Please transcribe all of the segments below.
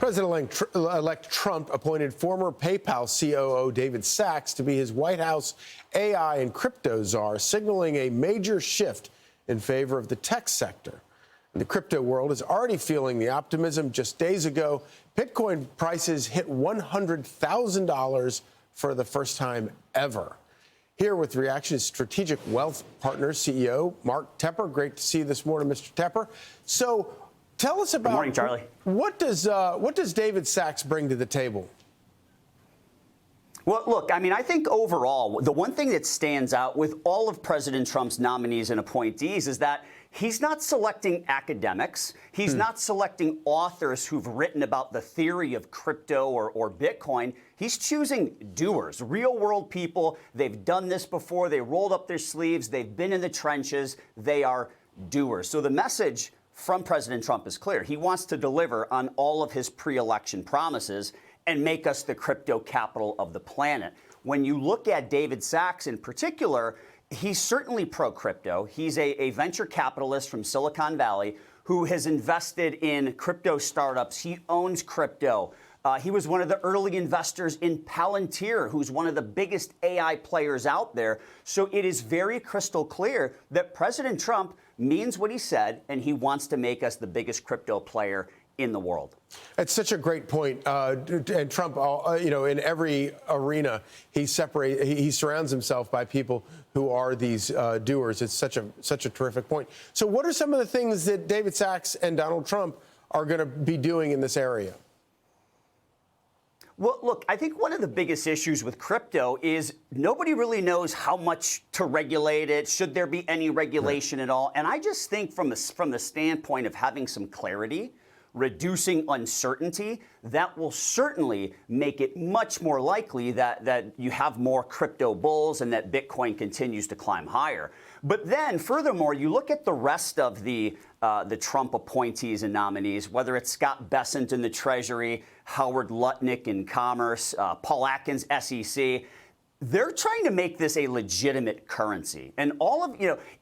President-elect Trump appointed former PayPal COO David Sachs to be his White House AI and crypto czar, signaling a major shift in favor of the tech sector. The crypto world is already feeling the optimism. Just days ago, Bitcoin prices hit $100,000 for the first time ever. Here with reactions, Strategic Wealth Partners CEO Mark Tepper. Great to see you this morning, Mr. Tepper. So tell us about— Good morning, Charlie. What does David Sachs bring to the table? Well, look, I mean, I think overall, the one thing that stands out with all of President Trump's nominees and appointees is that he's not selecting academics. He's not selecting authors who've written about the theory of crypto or Bitcoin. He's choosing doers, real-world people. They've done this before. They rolled up their sleeves. They've been in the trenches. They are doers. So the message from President Trump is clear. He wants to deliver on all of his pre-election promises and make us the crypto capital of the planet. When you look at David Sachs in particular, he's certainly pro-crypto. He's a venture capitalist from Silicon Valley who has invested in crypto startups. He owns crypto. He was one of the early investors in Palantir, who's one of the biggest AI players out there. So it is very crystal clear that President Trump means what he said, and he wants to make us the biggest crypto player in the world. It's such a great point. And Trump, in every arena, he surrounds himself by people who are these doers. It's such a terrific point. So what are some of the things that David Sachs and Donald Trump are going to be doing in this area? Well, look, I think one of the biggest issues with crypto is nobody really knows how much to regulate it. Should there be any regulation at all? And I just think from the standpoint of having some clarity, reducing uncertainty, that will certainly make it much more likely that you have more crypto bulls and that Bitcoin continues to climb higher. But then, furthermore, you look at the rest of the Trump appointees and nominees, whether it's Scott Bessent in the Treasury, Howard Lutnick in Commerce, Paul Atkins, SEC. They're trying to make this a legitimate currency. And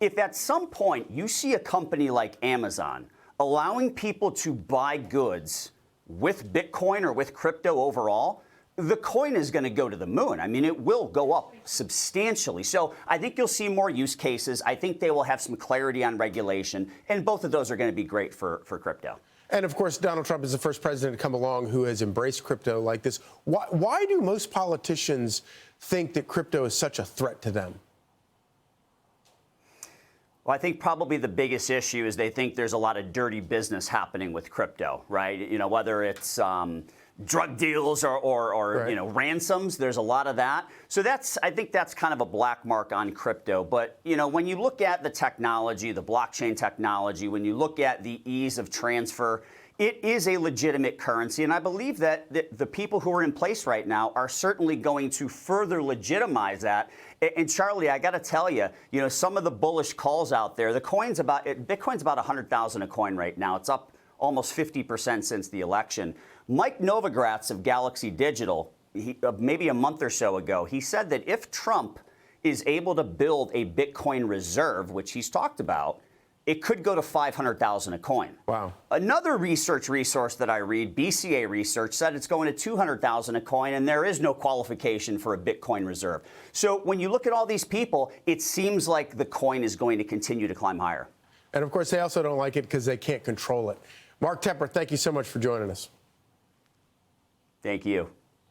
if at some point you see a company like Amazon allowing people to buy goods with Bitcoin or with crypto overall, the coin is going to go to the moon. I mean, it will go up substantially. So I think you'll see more use cases. I think they will have some clarity on regulation, and both of those are going to be great for crypto. And, of course, Donald Trump is the first president to come along who has embraced crypto like this. Why do most politicians think that crypto is such a threat to them? Well, I think probably the biggest issue is they think there's a lot of dirty business happening with crypto, right? You know, whether it's drug deals or right, ransoms, there's a lot of that. So I think that's kind of a black mark on crypto. But, when you look at the technology, the blockchain technology, when you look at the ease of transfer, it is a legitimate currency. And I believe that the people who are in place right now are certainly going to further legitimize that. And Charlie, I got to tell you, some of the bullish calls out there, Bitcoin's about $100,000 a coin right now. It's up almost 50% since the election. Mike Novogratz of Galaxy Digital, maybe a month or so ago, he said that if Trump is able to build a Bitcoin reserve, which he's talked about, it could go to $500,000 a coin. Wow. Another research resource that I read, BCA Research, said it's going to $200,000 a coin, and there is no qualification for a Bitcoin reserve. So when you look at all these people, it seems like the coin is going to continue to climb higher. And, of course, they also don't like it because they can't control it. Mark Tepper, thank you so much for joining us. Thank you.